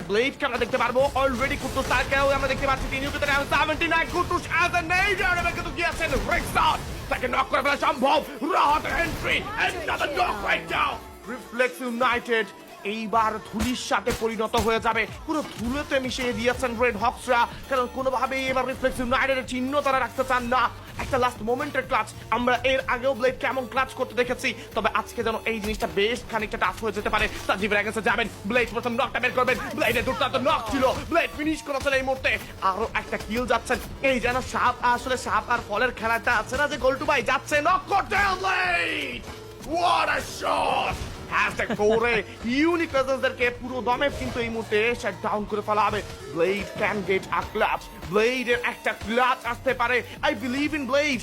ব্লেডকে আমরা দেখতে পারবো অলরেডি কুটুস তাকেও আমরা দেখতে পাচ্ছি তিনি কিন্তু 79 কুটুস অ্যাজ এ নেইডার এবং কিন্তু গিয়েছেন রেক্সন তাকে নক করে ফেলা সম্ভব Rahat entry another knock right now reflex United এইবার ধুলির সাথে পরিণত হয়ে যাবে পুরো ধুলোতে মিশিয়ে দিয়েছেন রেড হক্সরা কারণ কোনোভাবেই এবার রিফ্লেক্স ইউনাইটেডের চিহ্ন তারা রাখতে চান না একটা লাস্ট মোমেন্টের ক্লাচ আমরা এর আগেও ব্লেড কেমন ক্লাচ করতে দেখেছি তবে আজকে যেন এই জিনিসটা বেশ খানিকটা টাফ হয়ে যেতে পারে সাজিব রেগেসে যাবেন ব্লেড প্রথম নকটা বের করবেন ব্লেডের দুর্দান্ত নক ছিল ব্লেড ফিনিশ করেছেন এই মুহূর্তে আরো একটা কিল যাচ্ছেন এই যেন সাপ আসলে সাপ আর ফলের খেলাটা আছে না যে গোলটু ভাই যাচ্ছে নক করতে blade What a shot! Hashtag করে ইউনিক প্রেজেন্সদেরকে পুরো দমে কিন্তু এই মুহূর্তে শাট ডাউন করে ফেলা হবে blade can get a clutch ব্লেডের একটা ক্লাচ আসতে পারে I believe in blade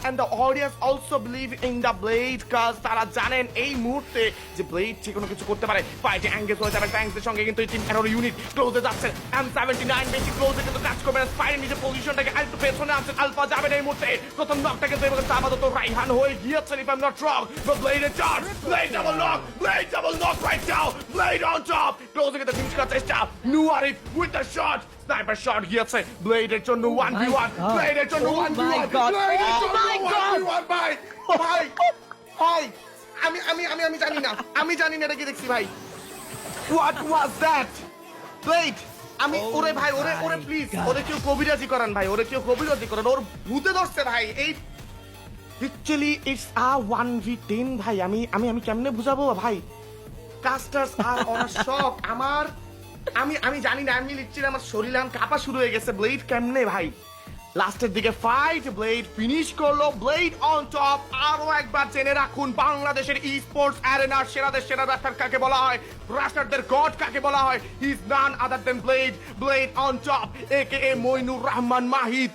and the audience also believe in the blade কাজ তারা জানেন এই মুহূর্তে যে ব্লেড যে কোনো কিছু করতে পারে ফাইটে এঙ্গেজ হয়ে যাবে ট্যাঙ্কসের সঙ্গে কিন্তু এই টিম এরর ইউনিট ক্লোজে যাচ্ছে M79 বেশি ক্লোজে কিন্তু কাজ করবে স্পাইনের নিজের পজিশনটাকে আরেকটু পেছনে আনছেন আলফা যাবেন এই মুহূর্তে প্রথম নকটা কিন্তু এবার আপাতত রাইহান হয়ে গিয়েছেন if I am not wrong ব্লেডের charge blade double knock Blade double knock right now. Blade on top. Closing at the finish cut চেষ্টা Nuarif with the shot. Sniper shot গিয়েছে Blade এর জন্য 1v1. Blade এর জন্য 1v1. Blade এর জন্য 1v1 ভাই. ভাই. আমি জানি না. আমি জানি না এটা কি দেখছি ভাই. What was that? Blade আমি ওরে ভাই ওরে প্লিজ ওরে কেউ কবিরাজি করান ভাই ওরে কেউ কবিরাজি করান ওর ভূতে ধরছে ভাই এই লিটারালি ইটস আ 1v10 ভাই আমি কেমনে বুঝাবো ভাই কাস্টার্স আর অন আ শক আমি জানি না আমি লিটারালি আমার শরীর কাঁপা শুরু হয়ে গেছে ব্লেড কেমনে ভাই লাস্টের দিকে ফাইট ব্লেড ফিনিশ করলো ব্লেড অন টপ আরো একবার জেনে রাখুন বাংলাদেশের ই স্পোর্টস অ্যারেনার সেরাদের সেরা রাস্টার কাকে বলা হয় রাস্টারদের গড কাকে বলা হয় is none other than blade on top একে মইনুর রহমান মাহিদ